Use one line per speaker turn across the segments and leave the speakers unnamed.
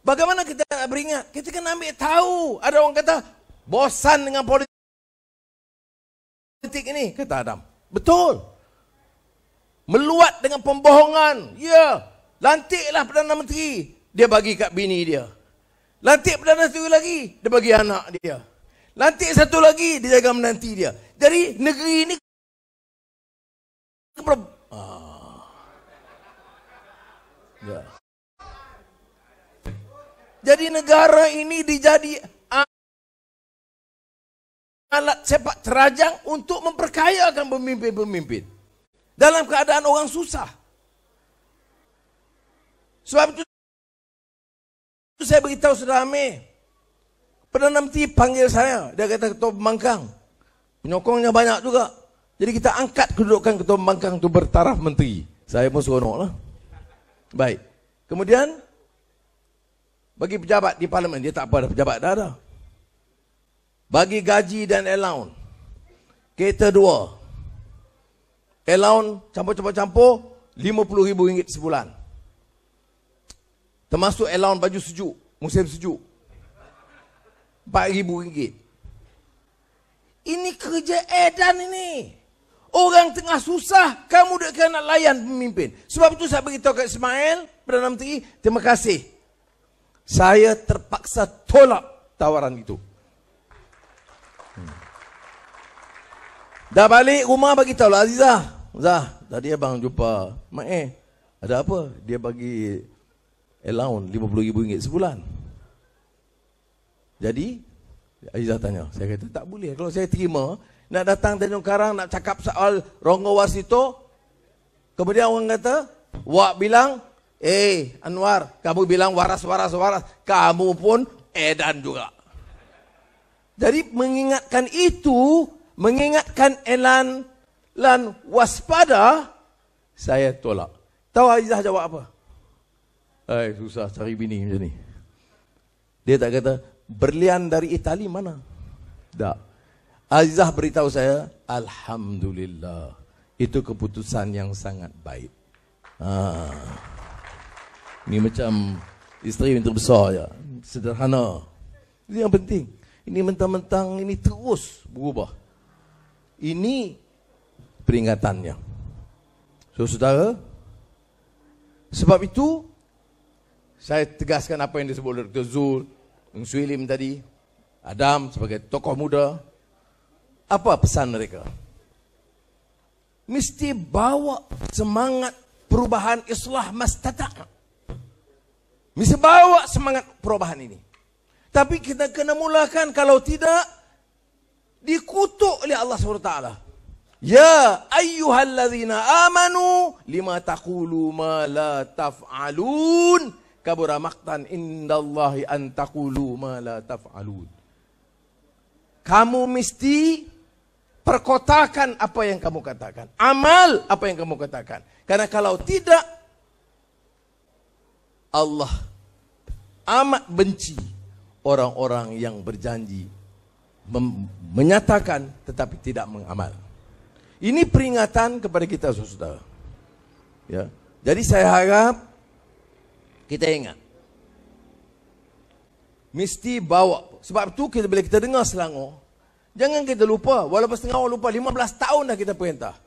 Bagaimana kita nak beringat? Kita kena ambil tahu. Ada orang kata, bosan dengan politik ini. Kata Adam. Betul. Meluat dengan pembohongan. Ya. Lantiklah Perdana Menteri. Dia bagi kat bini dia. Lantik Perdana Menteri lagi. Dia bagi anak dia. Lantik satu lagi. Dia jaga menanti dia. Jadi negeri ini ya. Jadi negara ini dijadi alat sepak terajang untuk memperkayakan pemimpin-pemimpin dalam keadaan orang susah. Sebab itu saya beritahu Saudara Amir, Perdana Menteri panggil saya, dia kata ketua pembangkang, penyokongnya banyak juga. Jadi kita angkat kedudukan ketua pembangkang itu bertaraf menteri. Saya pun seronok lah. Baik. Kemudian bagi pejabat di parlimen, dia tak apa dah, pejabat dah ada. Bagi gaji dan allowance. Kereta 2. Allowance campur-campur RM50,000 sebulan. Termasuk allowance baju sejuk, musim sejuk. RM4,000. Ini kerja edan ini. Orang tengah susah, kamu dah kena layan pemimpin. Sebab itu saya beritahu kat Ismail, Perdana Menteri, terima kasih. Saya terpaksa tolak tawaran itu. Dah balik rumah bagi tahu lah Azizah. Zah, tadi abang jumpa Mak ada apa? Dia bagi allowance RM50,000 sebulan. Jadi Azizah tanya, saya kata tak boleh. Kalau saya terima, nak datang Tanjung Karang, nak cakap soal Ronggo Warsito, kemudian orang kata, Wak bilang, Anwar, kamu bilang waras, kamu pun edan juga. Jadi mengingatkan itu, mengingatkan elan lan waspada, saya tolak. Tahu Azizah jawab apa? Susah cari bini macam ni. Dia tak kata, berlian dari Itali mana? Tak. Azizah beritahu saya, Alhamdulillah, itu keputusan yang sangat baik. Ini macam isteri yang terbesar ya, sederhana. Itu yang penting. Ini mentang-mentang ini terus berubah. Ini peringatannya. Saudara, sebab itu saya tegaskan apa yang disebut oleh Dr. Zul, Eng Suilim tadi, Adam sebagai tokoh muda. Apa pesan mereka? Mesti bawa semangat perubahan islah mastata'. Mesti bawa semangat perubahan ini. Tapi kita kena mulakan, kalau tidak dikutuk oleh Allah SWT. Ya ayyuhalladzina amanu lima taqulu ma la taf'alun kabura maqtan indallahi an taqulu ma la taf'alun. Kamu mesti perkotakan apa yang kamu katakan, amal apa yang kamu katakan. Karena kalau tidak, Allah amat benci orang-orang yang berjanji menyatakan tetapi tidak mengamal. Ini peringatan kepada kita, saudara. Ya. Jadi saya harap kita ingat, mesti bawa. Sebab itu kita bila kita dengar Selangor, jangan kita lupa, walaupun setengah orang lupa, 15 tahun dah kita perintah.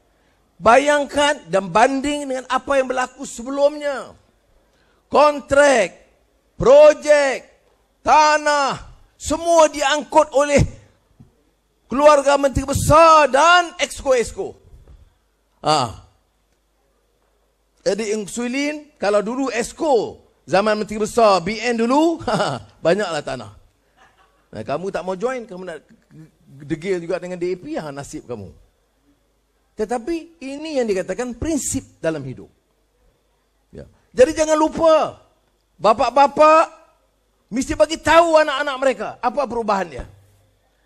Bayangkan dan banding dengan apa yang berlaku sebelumnya. Kontrak, projek, tanah, semua diangkut oleh keluarga menteri besar dan exco-exco. Jadi Eng Suilin, kalau dulu exco, zaman menteri besar, BN dulu, banyaklah tanah. Nah, kamu tak mau join, kamu nak degil juga dengan DAP, nasib kamu. Tetapi ini yang dikatakan prinsip dalam hidup. Ya. Jadi jangan lupa, bapak-bapak mesti bagi tahu anak-anak mereka apa perubahannya.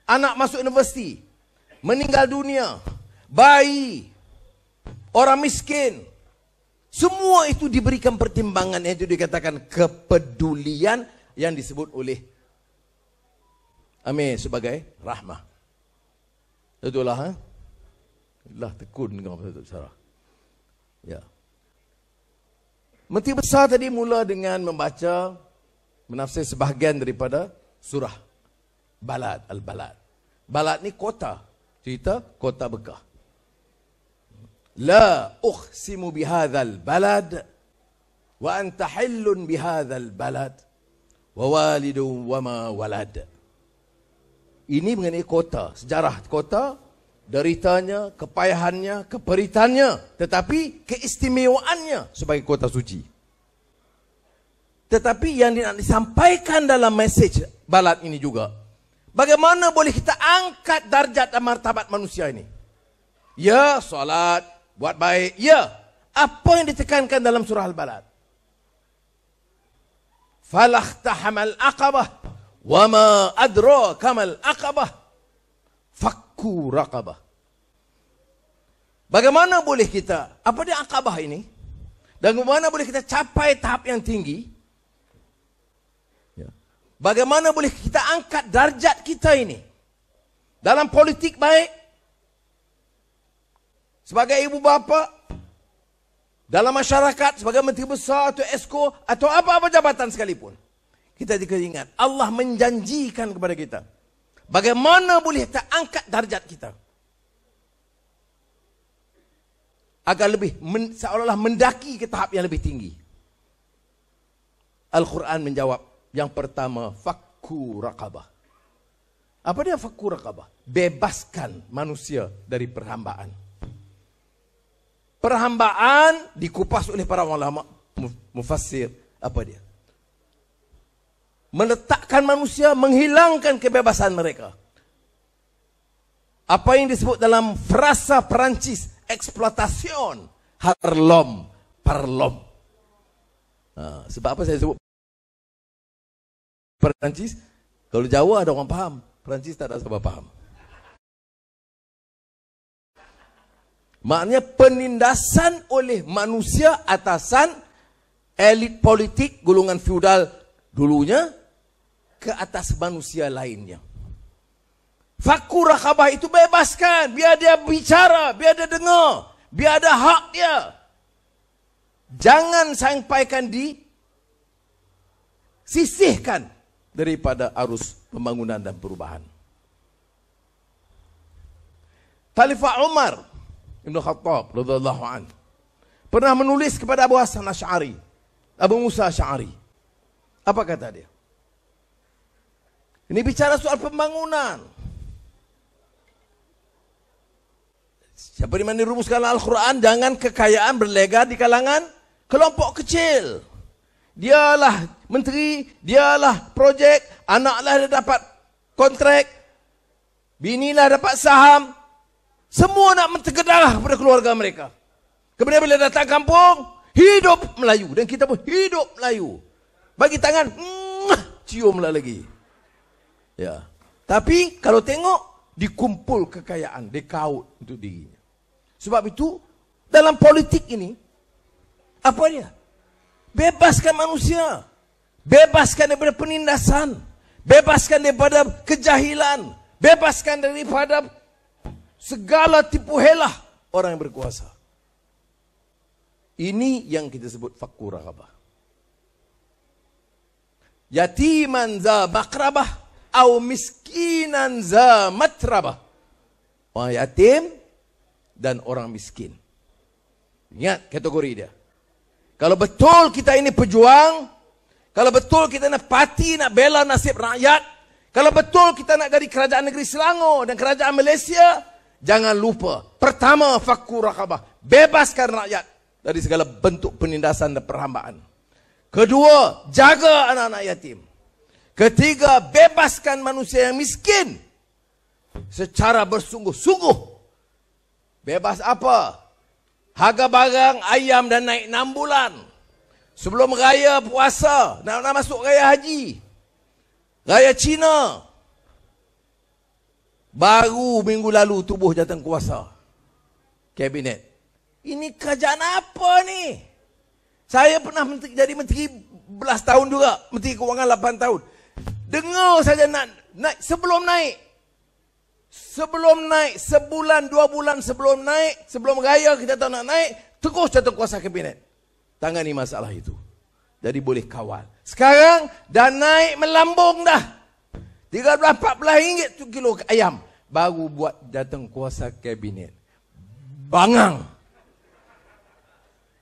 Anak masuk universiti, meninggal dunia, bayi, orang miskin, semua itu diberikan pertimbangan, yang itu dikatakan kepedulian yang disebut oleh Amir sebagai rahmah. Itulah, lah tekun dengan Datuk Sarah. Ya. Menteri besar tadi mula dengan membaca menafsir sebahagian daripada surah Balad, Al-Balad. Balad ni kota. Cerita kota Bekah. La uqsimu bihadzal balad wa anta hillun bihadzal balad wa walidun wa ma walad. Ini mengenai kota, sejarah kota, deritanya, kepayahannya, keperitannya, tetapi keistimewaannya sebagai kota suci. Tetapi yang disampaikan dalam mesej Balad ini juga, bagaimana boleh kita angkat darjat dan martabat manusia ini? Ya, solat, buat baik. Ya, apa yang ditekankan dalam surah Al-Balad? Falahtahamal aqabah, wa ma adraka mal aqabah, fakku raqabah. Bagaimana boleh kita, apa dia aqabah ini? Dan bagaimana boleh kita capai tahap yang tinggi? Bagaimana boleh kita angkat darjat kita ini? Dalam politik baik, sebagai ibu bapa, dalam masyarakat, sebagai menteri besar atau esko, atau apa-apa jabatan sekalipun. Kita ingat, Allah menjanjikan kepada kita. Bagaimana boleh kita angkat darjat kita? Agar lebih, seolah-olah mendaki ke tahap yang lebih tinggi. Al-Quran menjawab, yang pertama, fakku raqabah. Apa dia fakku raqabah? Bebaskan manusia dari perhambaan. Perhambaan dikupas oleh para ulama mufassir. Apa dia? Meletakkan manusia, menghilangkan kebebasan mereka. Apa yang disebut dalam frasa Perancis, eksploitation, harlom, parlom. Sebab apa saya sebut Perancis? Kalau Jawa ada orang faham, Perancis tak ada siapa faham. Maknanya penindasan oleh manusia atasan elit politik golongan feudal dulunya ke atas manusia lainnya. Fakku raqabah itu bebaskan, biar dia bicara, biar dia dengar, biar ada hak dia. Jangan sampaikan sisihkan daripada arus pembangunan dan perubahan. Khalifah Umar Ibn Khattab radhiyallahu anhu pernah menulis kepada Abu Hasan Asy'ari, Abu Musa Asy'ari. Apa kata dia? Ini bicara soal pembangunan. Siapa di mana dirumuskan Al-Quran, jangan kekayaan berlega di kalangan kelompok kecil. Dialah menteri, dialah projek, anaklah dia dapat kontrak, binilah dapat saham. Semua nak mentergedah kepada keluarga mereka. Kemudian bila datang kampung, hidup Melayu. Dan kita pun hidup Melayu. Bagi tangan, ciumlah lagi. Ya. Tapi kalau tengok, dikumpul kekayaan, dikaut untuk dirinya. Sebab itu, dalam politik ini, apa dia? Bebaskan manusia. Bebaskan daripada penindasan. Bebaskan daripada kejahilan. Bebaskan daripada segala tipu helah orang yang berkuasa. Ini yang kita sebut fakku raqabah. Yatiman za maqrabah atau miskinan za matrabah. Orang yatim dan orang miskin. Ingat kategori dia. Kalau betul kita ini pejuang, kalau betul kita nak parti, nak bela nasib rakyat, kalau betul kita nak jadi kerajaan negeri Selangor dan kerajaan Malaysia, jangan lupa, pertama fakku raqabah, bebaskan rakyat dari segala bentuk penindasan dan perhambaan. Kedua, jaga anak-anak yatim. Ketiga, bebaskan manusia yang miskin secara bersungguh-sungguh. Bebas apa? Harga barang ayam dan naik 6 bulan. Sebelum raya puasa, nak masuk raya haji. Raya Cina. Baru minggu lalu tubuh jawatan kuasa kabinet. Ini kerajaan apa ni? Saya pernah jadi menteri belas tahun juga, menteri kewangan 8 tahun. Dengar saja nak naik, sebelum naik, sebulan 2 bulan sebelum naik, sebelum raya kita tahu nak naik, terus jawatan kuasa kabinet tangani masalah itu. Jadi boleh kawal. Sekarang dah naik melambung dah. 13-14 ringgit tu kilo ayam. Baru buat datang kuasa kabinet. Bangang.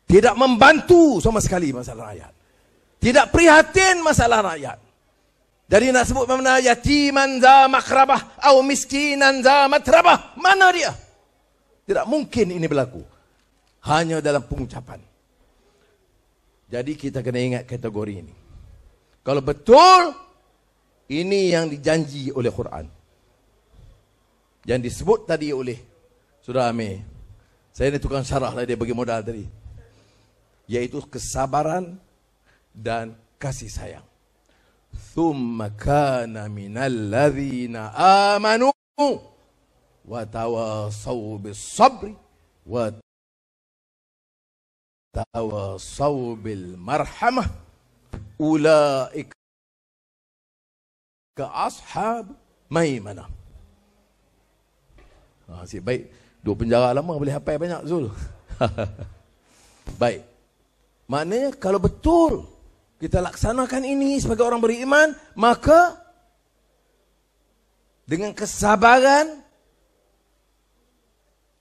Tidak membantu sama sekali masalah rakyat. Tidak prihatin masalah rakyat. Dari nak sebut mana yatiman za makrabah atau miskinan za matrabah. Mana dia? Tidak mungkin ini berlaku. Hanya dalam pengucapan. Jadi kita kena ingat kategori ini. Kalau betul, ini yang dijanji oleh Quran. Yang disebut tadi oleh Saudara Amir. Saya ni tukang syarah lah, dia bagi modal tadi. Yaitu kesabaran dan kasih sayang. Thumma kana minal ladzina amanu wa tawasaw bis sabri wa tawasaw bil marhamah ulaika ashab maimanah. Asyik baik. Dua penjara lama boleh hafal banyak Zul. Baik. Maknanya kalau betul kita laksanakan ini sebagai orang beriman, maka dengan kesabaran,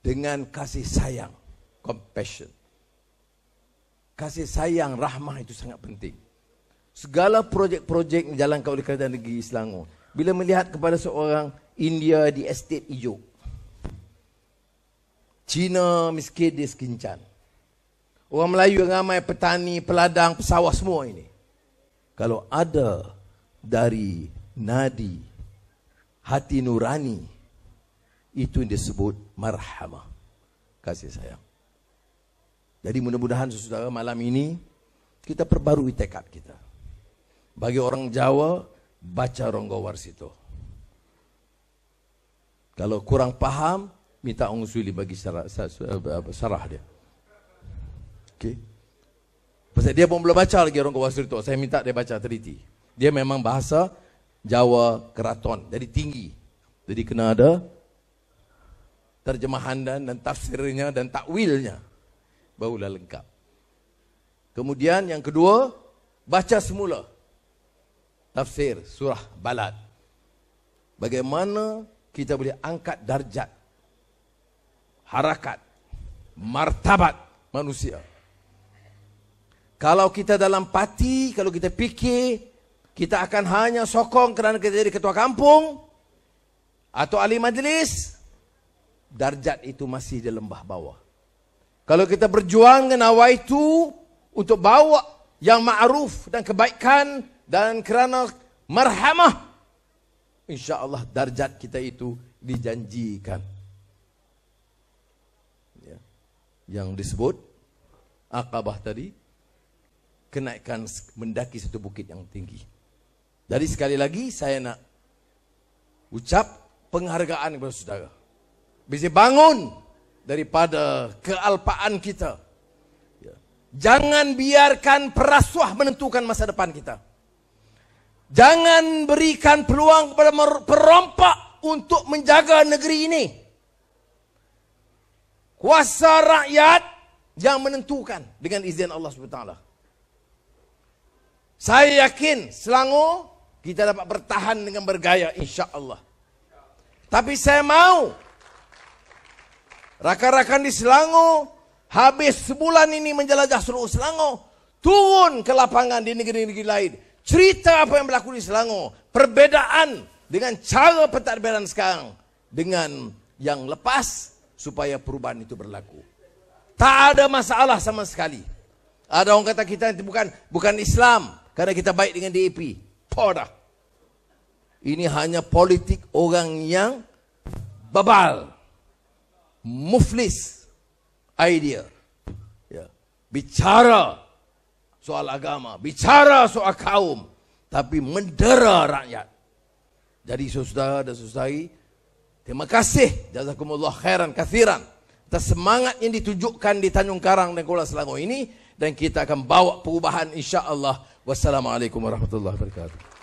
dengan kasih sayang, compassion. Kasih sayang, rahmah itu sangat penting. Segala projek-projek yang dijalankan oleh kerajaan negeri Selangor, bila melihat kepada seorang India di estate hijau, Cina miskin dia sekincan, orang Melayu yang ramai, petani, peladang, pesawah semua ini. Kalau ada dari nadi hati nurani, itu yang disebut marhamah, kasih sayang. Jadi mudah-mudahan saudara malam ini kita perbarui tekad kita. Bagi orang Jawa, baca Ronggo Warsito. Kalau kurang faham, minta Ong Suli bagi syarah dia. Okay. Pasal dia pun belum baca lagi Ronggo Warsito. Saya minta dia baca teliti. Dia memang bahasa Jawa Keraton, jadi tinggi. Jadi kena ada terjemahan dan tafsirnya dan takwilnya. Barulah lengkap. Kemudian yang kedua, baca semula tafsir surah Balad. Bagaimana kita boleh angkat darjat, harakat, martabat manusia. Kalau kita dalam parti, kalau kita fikir kita akan hanya sokong kerana kita jadi ketua kampung atau ahli majlis, darjat itu masih di lembah bawah. Kalau kita berjuang dengan nawaitu untuk bawa yang ma'ruf dan kebaikan dan kerana marhamah, insya-Allah darjat kita itu dijanjikan. Ya. Yang disebut Aqabah tadi, kenaikan mendaki satu bukit yang tinggi. Jadi sekali lagi saya nak ucap penghargaan kepada saudara. Bisa bangun daripada kealpaan kita. Jangan biarkan perasuah menentukan masa depan kita. Jangan berikan peluang kepada perompak untuk menjaga negeri ini. Kuasa rakyat yang menentukan dengan izin Allah SWT. Saya yakin Selangor kita dapat bertahan dengan bergaya, insya-Allah. Tapi saya mau rakan-rakan di Selangor habis sebulan ini menjelajah seluruh Selangor, turun ke lapangan di negeri-negeri lain, cerita apa yang berlaku di Selangor, perbedaan dengan cara pentadbiran sekarang dengan yang lepas, supaya perubahan itu berlaku. Tak ada masalah sama sekali. Ada orang kata kita itu bukan Islam karena kita baik dengan DAP. Podah. Ini hanya politik orang yang babal, muflis idea. Ya. Bicara soal agama, bicara soal kaum, tapi mendera rakyat. Jadi saudara dan saudari, terima kasih, jazakumullah khairan kathiran atas semangat yang ditunjukkan di Tanjung Karang dan Kuala Selangor ini, dan kita akan bawa perubahan insya-Allah. Wassalamualaikum warahmatullahi wabarakatuh.